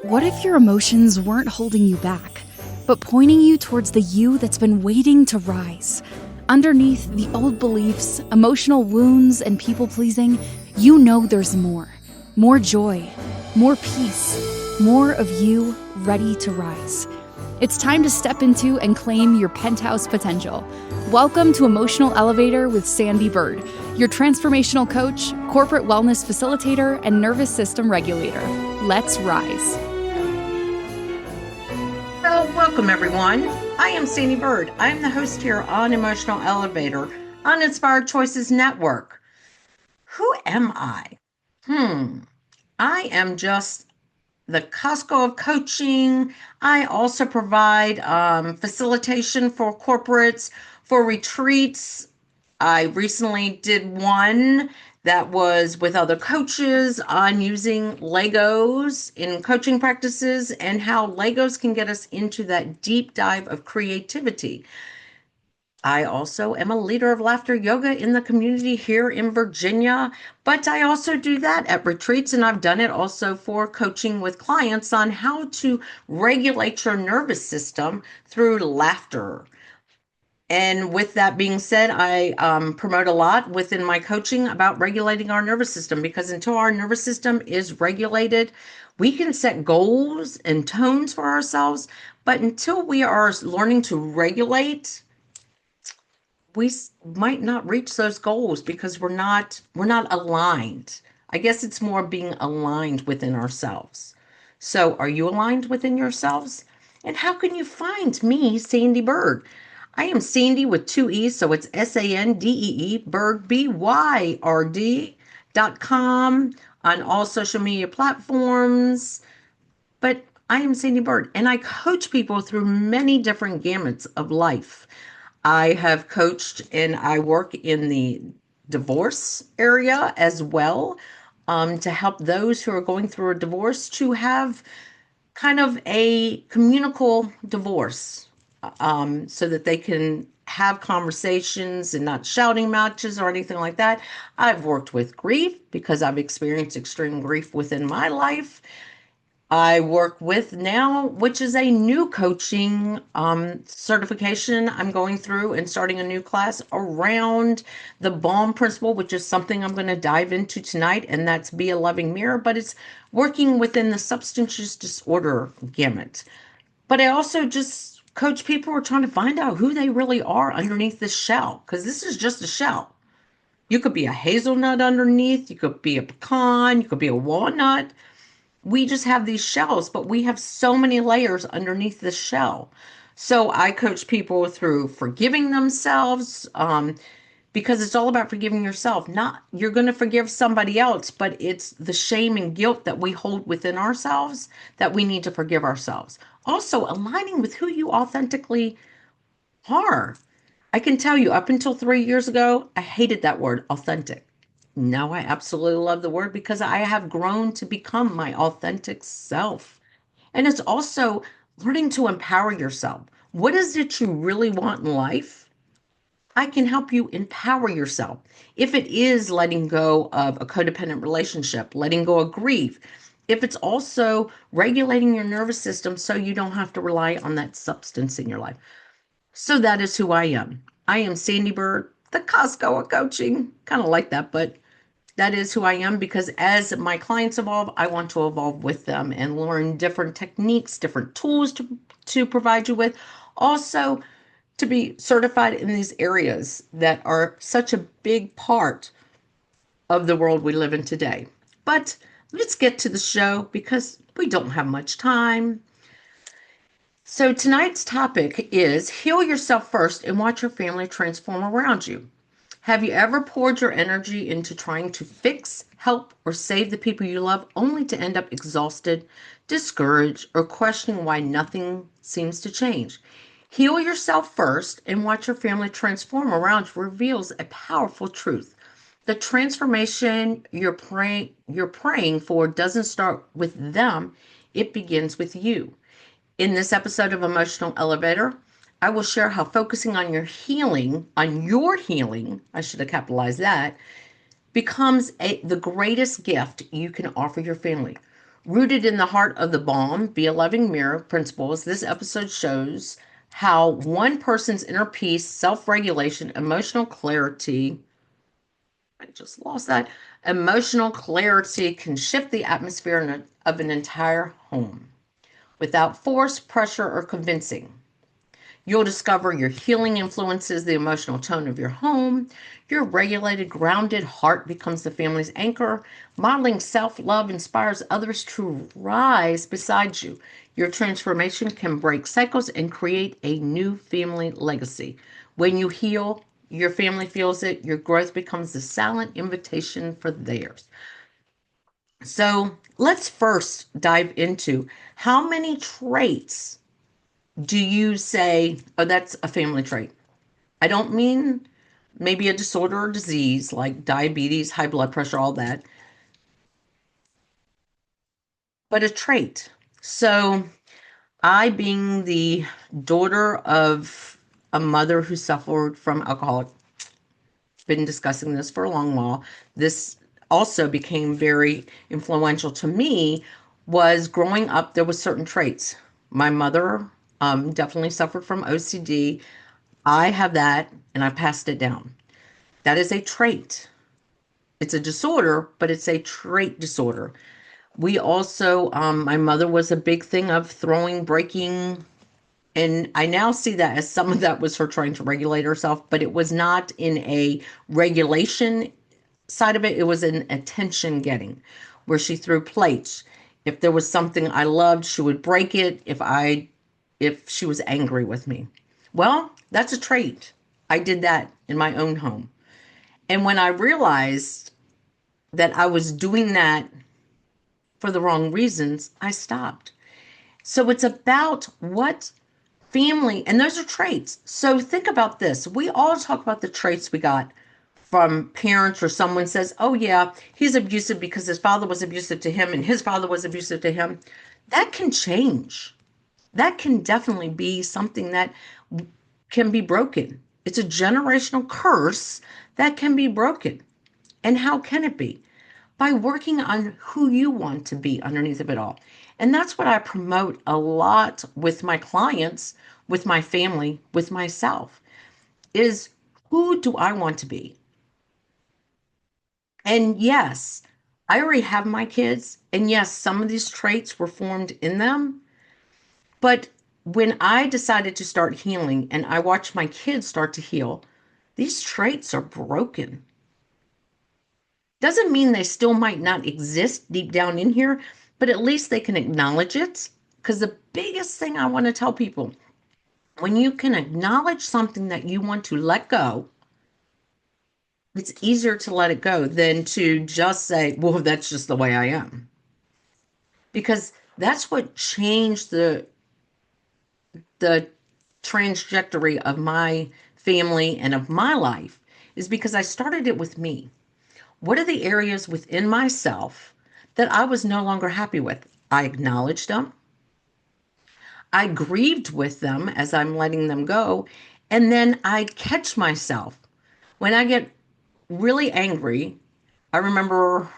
What if your emotions weren't holding you back, but pointing you towards the you that's been waiting to rise? Underneath the old beliefs, emotional wounds, and people pleasing, you know there's more. More joy, more peace, more of you ready to rise. It's time to step into and claim your penthouse potential. Welcome to Emotional Elevator with Sandee Byrd, your transformational coach, corporate wellness facilitator, and nervous system regulator. Let's rise. Well, welcome everyone. I am Sandee Byrd. I am the host here on Emotional Elevator on Inspired Choices Network. Who am I? I am just the Costco of coaching. I also provide facilitation for corporates, for retreats. I recently did one that was with other coaches on using Legos in coaching practices and how Legos can get us into that deep dive of creativity. I also am a leader of laughter yoga in the community here in Virginia, but I also do that at retreats, and I've done it also for coaching with clients on how to regulate your nervous system through laughter. And with that being said, I promote a lot within my coaching about regulating our nervous system, because until our nervous system is regulated, we can set goals and tones for ourselves. But until we are learning to regulate, we might not reach those goals because we're not aligned. I guess it's more being aligned within ourselves. So are you aligned within yourselves? And how can you find me, Sandee Byrd? I am Sandee with two E's, so it's Sandee, Byrd, BYRD.com on all social media platforms. But I am Sandee Byrd, and I coach people through many different gamuts of life. I have coached and I work in the divorce area as well, to help those who are going through a divorce to have kind of a communicable divorce, so that they can have conversations and not shouting matches or anything like that. I've worked with grief because I've experienced extreme grief within my life. I work with now, which is a new coaching certification I'm going through and starting a new class around the BALM principle, which is something I'm going to dive into tonight, and that's Be a Loving Mirror, but it's working within the substance use disorder gamut. But I also just coach people who are trying to find out who they really are underneath this shell, because this is just a shell. You could be a hazelnut underneath, you could be a pecan, you could be a walnut. We just have these shells, but we have so many layers underneath the shell. So I coach people through forgiving themselves, because it's all about forgiving yourself. Not you're going to forgive somebody else, but it's the shame and guilt that we hold within ourselves that we need to forgive ourselves. Also, aligning with who you authentically are. I can tell you, up until 3 years ago, I hated that word, authentic. Now I absolutely love the word because I have grown to become my authentic self. And it's also learning to empower yourself. What is it you really want in life? I can help you empower yourself. If it is letting go of a codependent relationship, letting go of grief, if it's also regulating your nervous system so you don't have to rely on that substance in your life. So that is who I am. I am Sandee Byrd, the Costco of coaching. Kind of like that, but that is who I am, because as my clients evolve, I want to evolve with them and learn different techniques, different tools to provide you with. Also, to be certified in these areas that are such a big part of the world we live in today. But let's get to the show because we don't have much time. So tonight's topic is heal yourself first and watch your family transform around you. Have you ever poured your energy into trying to fix, help, or save the people you love only to end up exhausted, discouraged, or questioning why nothing seems to change? Heal yourself first and watch your family transform around you reveals a powerful truth. The transformation you're praying for doesn't start with them, it begins with you. In this episode of Emotional Elevator, I will share how focusing on your healing, I should have capitalized that, becomes the greatest gift you can offer your family. Rooted in the heart of the BALM, Be a Loving Mirror principles, this episode shows how one person's inner peace, self-regulation, emotional clarity, I just lost that, emotional clarity can shift the atmosphere of an entire home without force, pressure, or convincing. You'll discover your healing influences the emotional tone of your home. Your regulated, grounded heart becomes the family's anchor. Modeling self love inspires others to rise beside you. Your transformation can break cycles and create a new family legacy. When you heal, your family feels it. Your growth becomes the silent invitation for theirs. So let's first dive into how many traits do you say, oh, that's a family trait? I don't mean maybe a disorder or disease like diabetes, high blood pressure, all that, but a trait. So, I, being the daughter of a mother who suffered from alcoholic, been discussing this for a long while. This also became very influential to me. Was growing up, there was certain traits. My mother definitely suffered from OCD. I have that, and I passed it down. That is a trait. It's a disorder, but it's a trait disorder. We also, my mother was a big thing of throwing, breaking, and I now see that as some of that was her trying to regulate herself, but it was not in a regulation side of it. It was an attention getting, where she threw plates. If there was something I loved, she would break it if she was angry with me. Well, that's a trait. I did that in my own home. And when I realized that I was doing that for the wrong reasons, I stopped. So it's about what family, and those are traits. So think about this. We all talk about the traits we got from parents, or someone says, oh, yeah, he's abusive because his father was abusive to him and his father was abusive to him. That can change. That can definitely be something that can be broken. It's a generational curse that can be broken. And how can it be? By working on who you want to be underneath of it all. And that's what I promote a lot with my clients, with my family, with myself, is who do I want to be? And yes, I already have my kids. And yes, some of these traits were formed in them. But when I decided to start healing and I watched my kids start to heal, these traits are broken. Doesn't mean they still might not exist deep down in here, but at least they can acknowledge it. Because the biggest thing I want to tell people, when you can acknowledge something that you want to let go, it's easier to let it go than to just say, well, that's just the way I am. Because that's what changed the trajectory of my family and of my life, is because I started it with me. What are the areas within myself that I was no longer happy with? I acknowledged them. I grieved with them as I'm letting them go. And then I catch myself. When I get really angry, I remember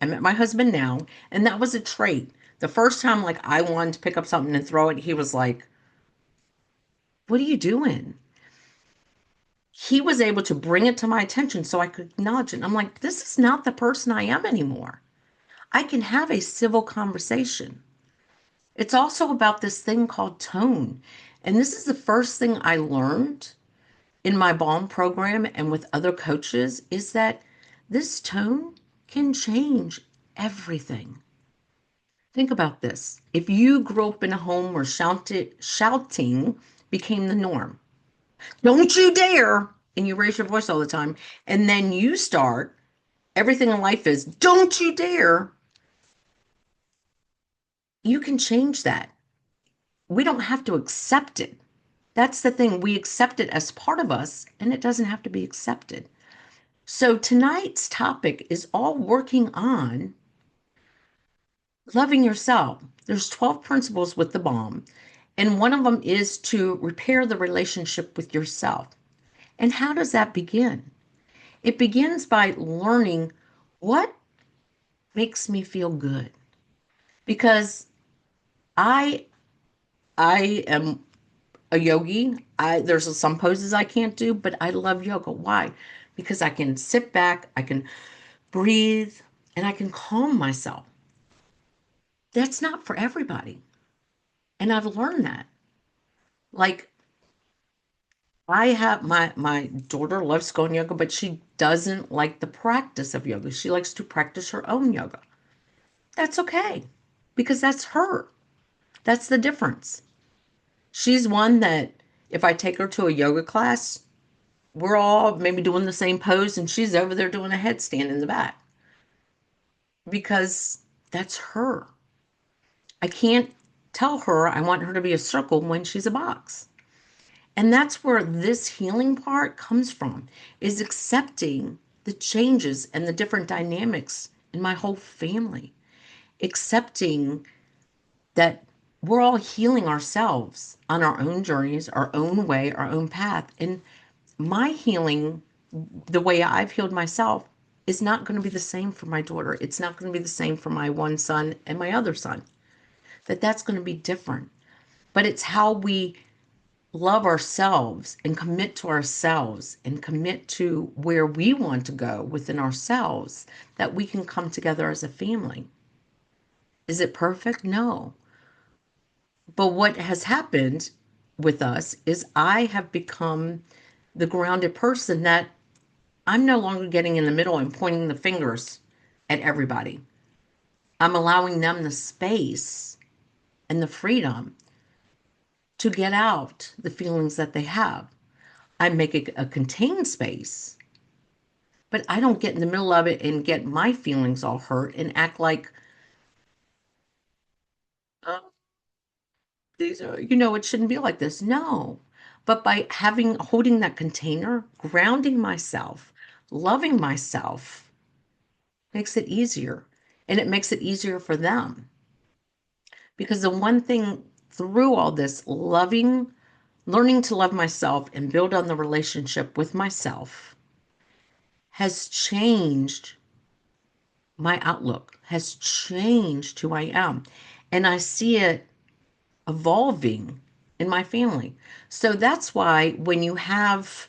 I met my husband now, and that was a trait. The first time, like, I wanted to pick up something and throw it, he was like, what are you doing? He was able to bring it to my attention so I could acknowledge it. I'm like, this is not the person I am anymore. I can have a civil conversation. It's also about this thing called tone. And this is the first thing I learned in my BALM program and with other coaches, is that this tone can change everything. Think about this. If you grew up in a home where shouting became the norm, don't you dare, and you raise your voice all the time, and then you start, everything in life is, don't you dare, you can change that. We don't have to accept it. That's the thing. We accept it as part of us, and it doesn't have to be accepted. So tonight's topic is all working on loving yourself. There's 12 principles with the BALM, and one of them is to repair the relationship with yourself. And how does that begin? It begins by learning what makes me feel good. because I I am a yogi. There's some poses I can't do, but I love yoga. Why? Because I can sit back, I can breathe, and I can calm myself. That's not for everybody. And I've learned that. Like I have my daughter loves going yoga, but she doesn't like the practice of yoga. She likes to practice her own yoga. That's okay because that's her. That's the difference. She's one that if I take her to a yoga class, we're all maybe doing the same pose and she's over there doing a headstand in the back because that's her. I can't tell her I want her to be a circle when she's a box. And that's where this healing part comes from, is accepting the changes and the different dynamics in my whole family. Accepting that we're all healing ourselves on our own journeys, our own way, our own path. And my healing, the way I've healed myself, is not going to be the same for my daughter. It's not going to be the same for my one son and my other son. That's going to be different. But it's how we love ourselves and commit to ourselves and commit to where we want to go within ourselves that we can come together as a family. Is it perfect? No. But what has happened with us is I have become the grounded person that I'm no longer getting in the middle and pointing the fingers at everybody. I'm allowing them the space and the freedom to get out the feelings that they have. I make it a contained space, but I don't get in the middle of it and get my feelings all hurt and act like, oh, these are, it shouldn't be like this. No. But by holding that container, grounding myself, loving myself makes it easier. And it makes it easier for them. Because the one thing through all this, learning to love myself and build on the relationship with myself has changed my outlook, has changed who I am. And I see it evolving in my family. So that's why when you have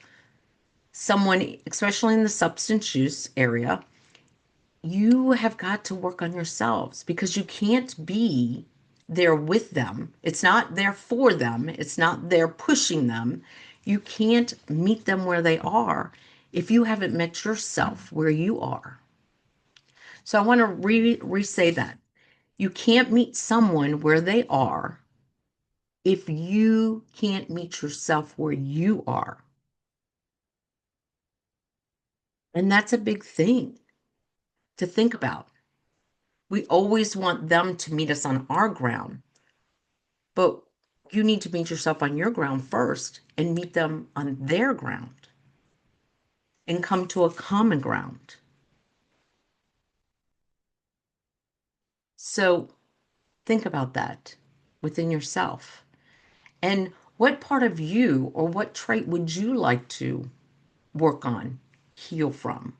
someone, especially in the substance use area, you have got to work on yourselves because you can't be there with them. It's not there for them, it's not there pushing them. You can't meet them where they are if you haven't met yourself where you are. So I want to re-say that. You can't meet someone where they are if you can't meet yourself where you are. And that's a big thing to think about. We always want them to meet us on our ground, but you need to meet yourself on your ground first and meet them on their ground and come to a common ground. So think about that within yourself. And what part of you or what trait would you like to work on, heal from,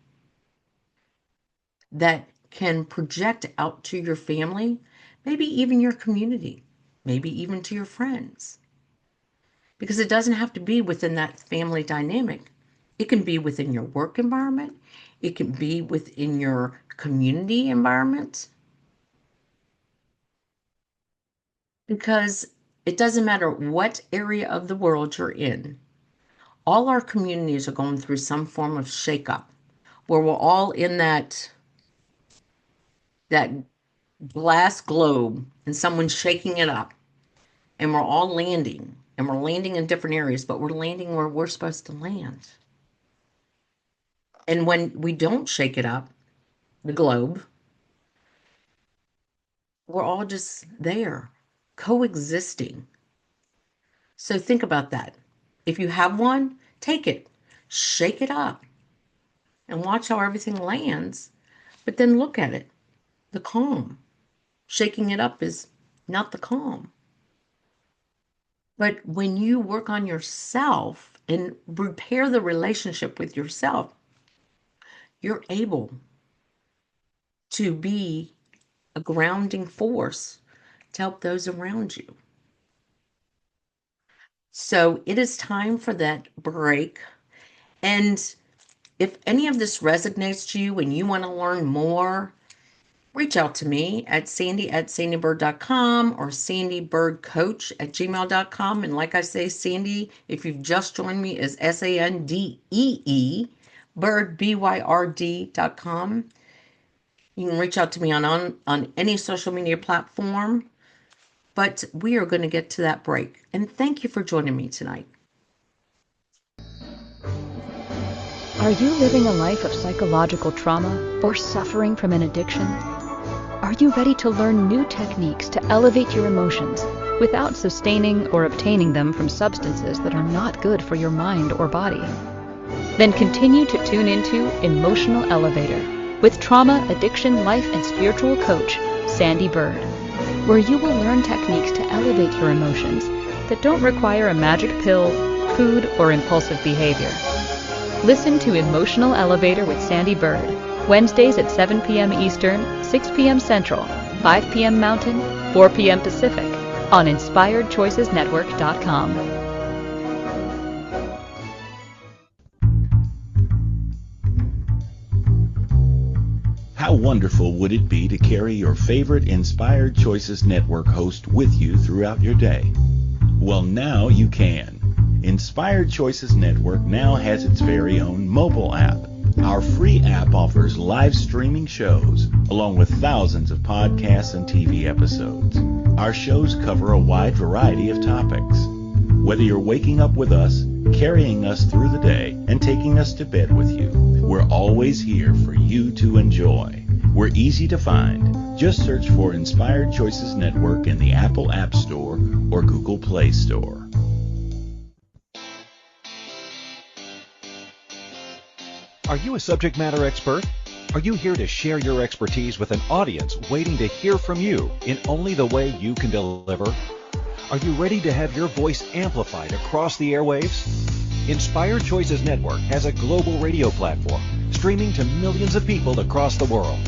that can project out to your family, maybe even your community, maybe even to your friends? Because it doesn't have to be within that family dynamic. It can be within your work environment, it can be within your community environment, because it doesn't matter what area of the world you're in. All our communities are going through some form of shakeup where we're all in that glass globe and someone's shaking it up and we're all landing and we're landing in different areas, but we're landing where we're supposed to land. And when we don't shake it up, the globe, we're all just there coexisting. So think about that. If you have one, take it, shake it up, and watch how everything lands. But then look at it, the calm. Shaking it up is not the calm. But when you work on yourself and repair the relationship with yourself, you're able to be a grounding force to help those around you. So it is time for that break. And if any of this resonates to you and you want to learn more, reach out to me at sandeebyrd.com or sandeebyrdcoach@gmail.com. And like I say, Sandee, if you've just joined me, is Sandee, Byrd, BYRD.com. You can reach out to me on any social media platform. But we are going to get to that break. And thank you for joining me tonight. Are you living a life of psychological trauma or suffering from an addiction? Are you ready to learn new techniques to elevate your emotions without sustaining or obtaining them from substances that are not good for your mind or body? Then continue to tune into Emotional Elevator with trauma, addiction, life, and spiritual coach, Sandee Byrd, where you will learn techniques to elevate your emotions that don't require a magic pill, food, or impulsive behavior. Listen to Emotional Elevator with Sandee Byrd, Wednesdays at 7 p.m. Eastern, 6 p.m. Central, 5 p.m. Mountain, 4 p.m. Pacific, on InspiredChoicesNetwork.com. How wonderful would it be to carry your favorite Inspired Choices Network host with you throughout your day? Well, now you can. Inspired Choices Network now has its very own mobile app. Our free app offers live streaming shows, along with thousands of podcasts and TV episodes. Our shows cover a wide variety of topics. Whether you're waking up with us, carrying us through the day, and taking us to bed with you, we're always here for you to enjoy. We're easy to find. Just search for Inspired Choices Network in the Apple App Store or Google Play Store. Are you a subject matter expert? Are you here to share your expertise with an audience waiting to hear from you in only the way you can deliver? Are you ready to have your voice amplified across the airwaves? Inspired Choices Network has a global radio platform streaming to millions of people across the world.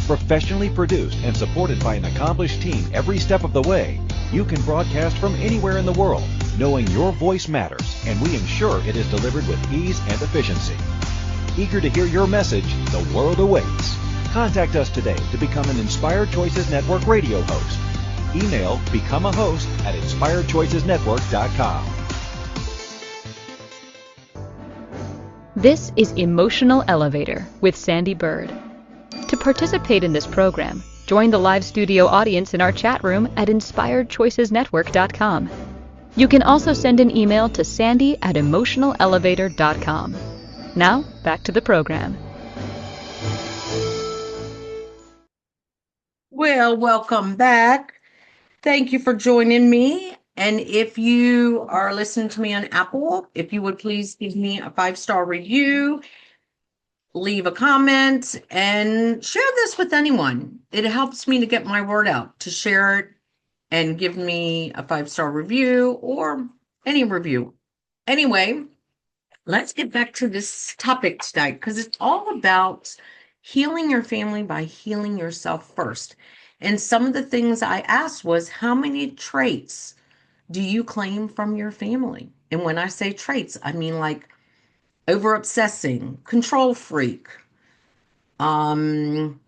Professionally produced and supported by an accomplished team every step of the way, you can broadcast from anywhere in the world, knowing your voice matters, and we ensure it is delivered with ease and efficiency. Eager to hear your message, the world awaits. Contact us today to become an Inspired Choices Network radio host. Email becomeahost@inspiredchoicesnetwork.com. This is Emotional Elevator with Sandee Byrd. To participate in this program, join the live studio audience in our chat room at inspiredchoicesnetwork.com. You can also send an email to sandy@emotionalelevator.com. Now, back to the program. Well, welcome back. Thank you for joining me. And if you are listening to me on Apple, if you would please give me a 5-star review, leave a comment, and share this with anyone. It helps me to get my word out, to share it and give me a 5-star review or any review. Anyway, let's get back to this topic tonight because it's all about healing your family by healing yourself first. And some of the things I asked was, how many traits do you claim from your family? And when I say traits, I mean like over obsessing, control freak, gotta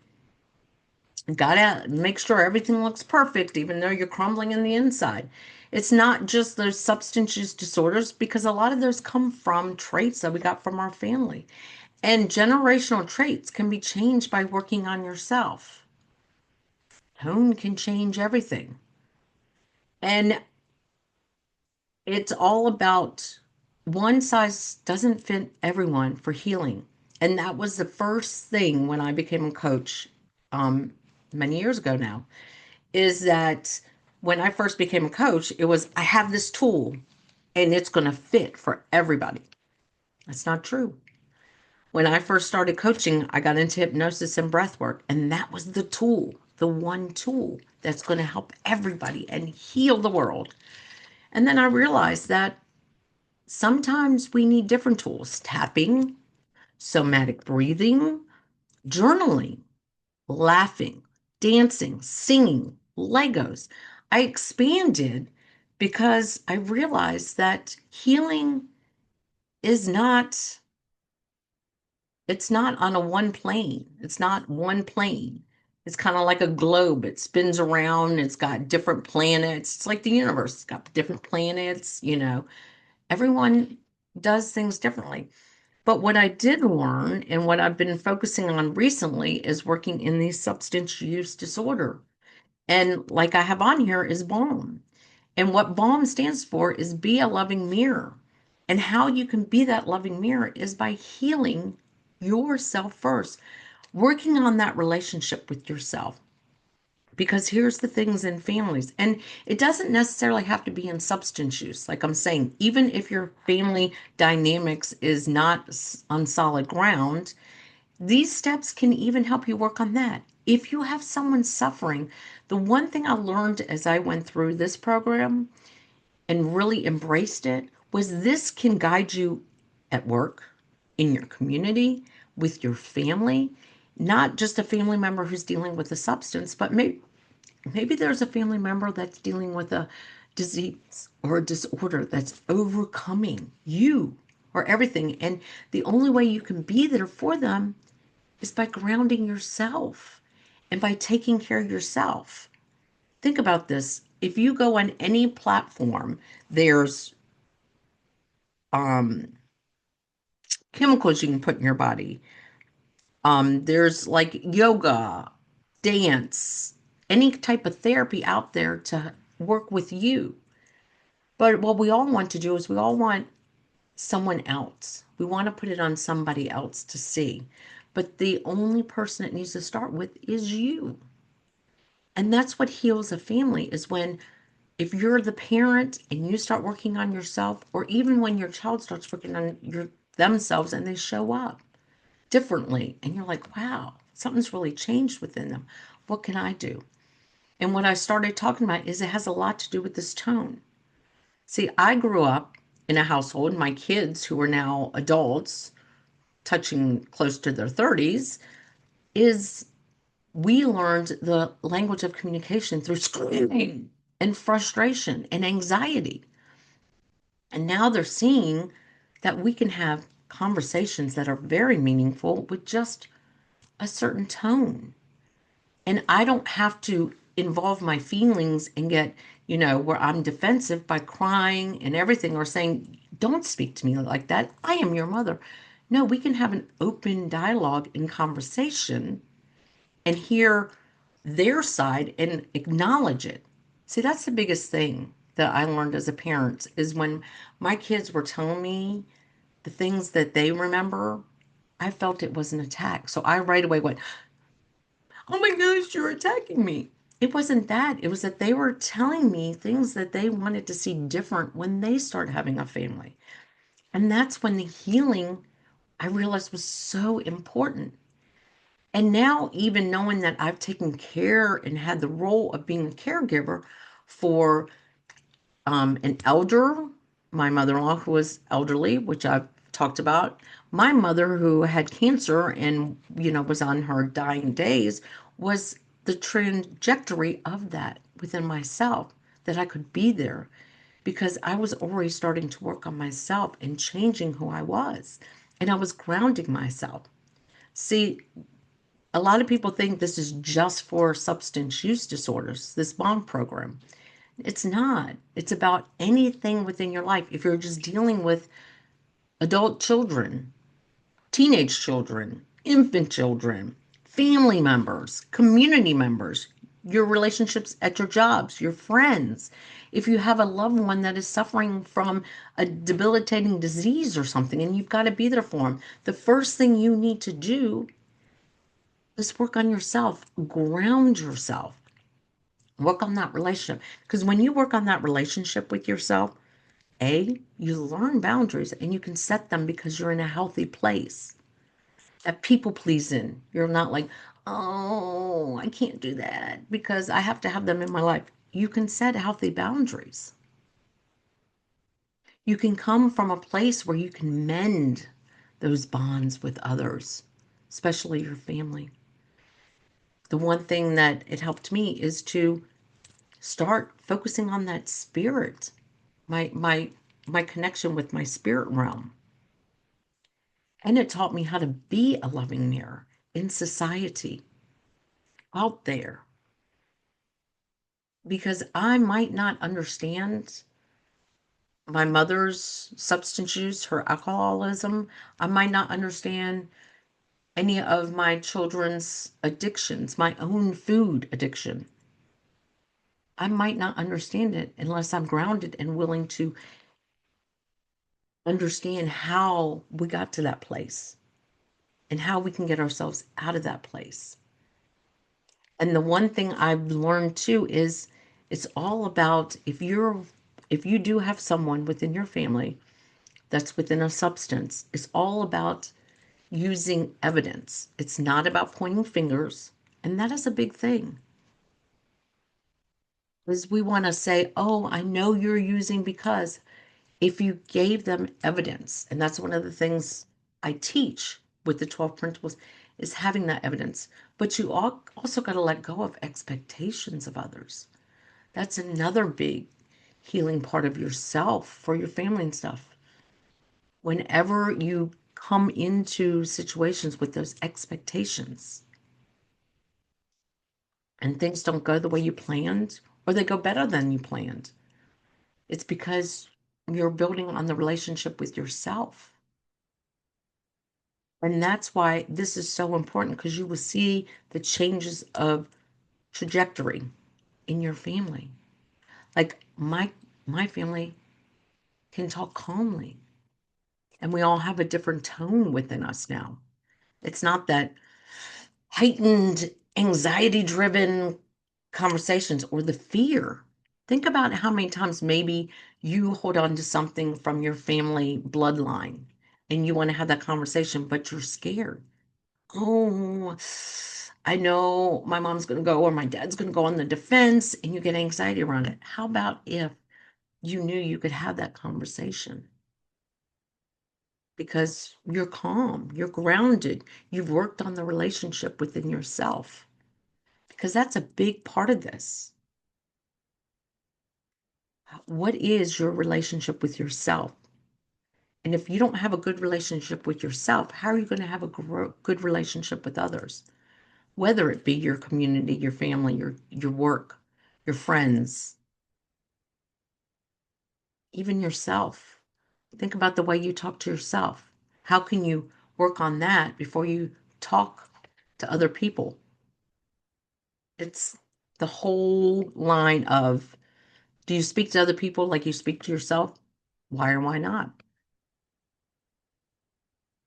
make sure everything looks perfect, even though you're crumbling in the inside. It's not just those substance use disorders, because a lot of those come from traits that we got from our family. And generational traits can be changed by working on yourself. Tone can change everything. And it's all about one size doesn't fit everyone for healing. And that was the first thing when I became a coach many years ago now, is that when I first became a coach, it was, I have this tool and it's going to fit for everybody. That's not true. When I first started coaching, I got into hypnosis and breath work, and that was the tool, the one tool that's going to help everybody and heal the world. And then I realized that sometimes we need different tools: tapping, somatic breathing, journaling, laughing, dancing, singing, Legos. I expanded because I realized that healing is not, it's not on a one plane. It's not one plane. It's kind of like a globe. It spins around. It's got different planets. It's like the universe. It's got different planets, you know. Everyone does things differently. But what I did learn and what I've been focusing on recently is working in the substance use disorder. And like I have on here is BALM. And what BALM stands for is be a loving mirror. And how you can be that loving mirror is by healing yourself first, working on that relationship with yourself. Because here's the things in families, and it doesn't necessarily have to be in substance use. Like I'm saying, even if your family dynamics is not on solid ground, these steps can even help you work on that. If you have someone suffering, the one thing I learned as I went through this program and really embraced it was this can guide you at work, in your community, with your family, not just a family member who's dealing with a substance, but maybe there's a family member that's dealing with a disease or a disorder that's overcoming you or everything. And the only way you can be there for them is by grounding yourself and by taking care of yourself. Think about this. If you go on any platform, there's um, chemicals you can put in your body. There's like yoga, dance, any type of therapy out there to work with you. But what we all want to do is we all want someone else. We want to put it on somebody else to see. But the only person it needs to start with is you. And that's what heals a family is when if you're the parent and you start working on yourself, or even when your child starts working on themselves and they show up differently and you're like, wow, something's really changed within them. What can I do? And what I started talking about is it has a lot to do with this tone. See, I grew up in a household, my kids who are now adults, touching close to their 30s, is we learned the language of communication through screaming and frustration and anxiety. And now they're seeing that we can have conversations that are very meaningful with just a certain tone. And I don't have to involve my feelings and get, where I'm defensive by crying and everything or saying, don't speak to me like that. I am your mother. No, we can have an open dialogue and conversation and hear their side and acknowledge it. See, that's the biggest thing that I learned as a parent is when my kids were telling me the things that they remember, I felt it was an attack. So I right away went, oh my gosh, you're attacking me. It wasn't that. It was that they were telling me things that they wanted to see different when they start having a family. And that's when the healing I realized was so important. And now, even knowing that I've taken care and had the role of being a caregiver for an elder, my mother-in-law who was elderly, which I've talked about, my mother who had cancer and, was on her dying days, was the trajectory of that within myself, that I could be there because I was already starting to work on myself and changing who I was. And I was grounding myself. See, a lot of people think this is just for substance use disorders, this BALM program. It's not. It's about anything within your life. If you're just dealing with adult children, teenage children, infant children, family members, community members, your relationships at your jobs, your friends. If you have a loved one that is suffering from a debilitating disease or something and you've got to be there for them, the first thing you need to do is work on yourself, ground yourself, work on that relationship. Because when you work on that relationship with yourself, you learn boundaries and you can set them because you're in a healthy place. That people pleasing. You're not like, oh, I can't do that because I have to have them in my life. You can set healthy boundaries. You can come from a place where you can mend those bonds with others, especially your family. the one thing that it helped me is to start focusing on that spirit, my connection with my spirit realm. And it taught me how to be a loving mirror in society, out there. Because I might not understand my mother's substance use, her alcoholism. I might not understand any of my children's addictions, my own food addiction. I might not understand it unless I'm grounded and willing to understand how we got to that place and how we can get ourselves out of that place. And the one thing I've learned too is it's all about if you do have someone within your family that's within a substance, it's all about using evidence. It's not about pointing fingers, and that is a big thing. Because we want to say, "Oh, I know you're using because," if you gave them evidence, and that's one of the things I teach with the 12 principles, is having that evidence. But you also got to let go of expectations of others. That's another big healing part of yourself for your family and stuff. Whenever you come into situations with those expectations and things don't go the way you planned, or they go better than you planned, it's because you're building on the relationship with yourself. And that's why this is so important, because you will see the changes of trajectory in your family. Like my family can talk calmly, and we all have a different tone within us now. It's not that heightened, anxiety-driven conversations or the fear. Think about how many times maybe you hold on to something from your family bloodline and you want to have that conversation, but you're scared. Oh, I know my mom's going to go or my dad's going to go on the defense, and you get anxiety around it. How about if you knew you could have that conversation? Because you're calm, you're grounded, you've worked on the relationship within yourself. Because that's a big part of this. What is your relationship with yourself? And if you don't have a good relationship with yourself, how are you going to have a good relationship with others? Whether it be your community, your family, your work, your friends, even yourself. Think about the way you talk to yourself. How can you work on that before you talk to other people? It's the whole line of, do you speak to other people like you speak to yourself? Why or why not?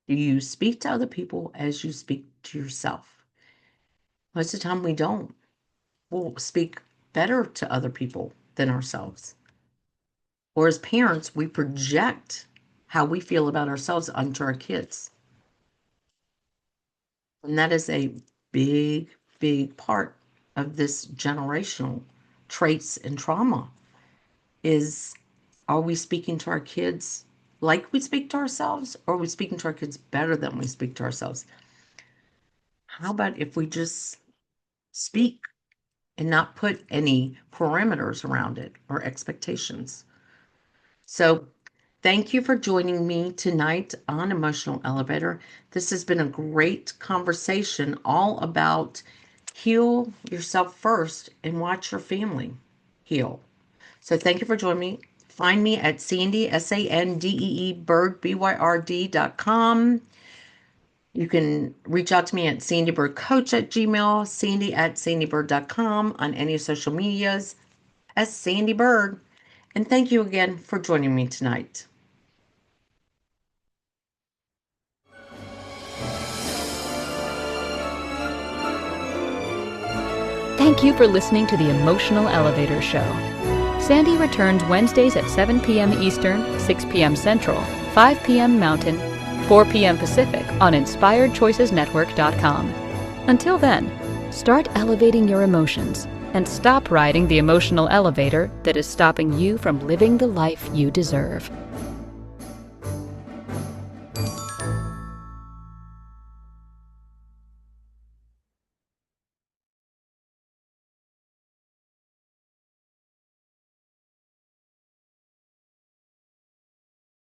Do you speak to other people as you speak to yourself? Most of the time we don't. We'll speak better to other people than ourselves. Or as parents, we project how we feel about ourselves onto our kids. And that is a big, big part of this generational traits and trauma is, are we speaking to our kids like we speak to ourselves, or are we speaking to our kids better than we speak to ourselves? How about if we just speak and not put any parameters around it or expectations? So thank you for joining me tonight on Emotional Elevator. This has been a great conversation all about heal yourself first and watch your family heal. So thank you for joining me. Find me at Sandee, Sandee Byrd, BYRD.com. You can reach out to me at sandeebirdcoach@gmail, Sandee@sandeebird.com, on any social medias as Sandee Byrd. And thank you again for joining me tonight. Thank you for listening to the Emotional Elevator Show. Sandee returns Wednesdays at 7 p.m. Eastern, 6 p.m. Central, 5 p.m. Mountain, 4 p.m. Pacific on InspiredChoicesNetwork.com. Until then, start elevating your emotions and stop riding the emotional elevator that is stopping you from living the life you deserve.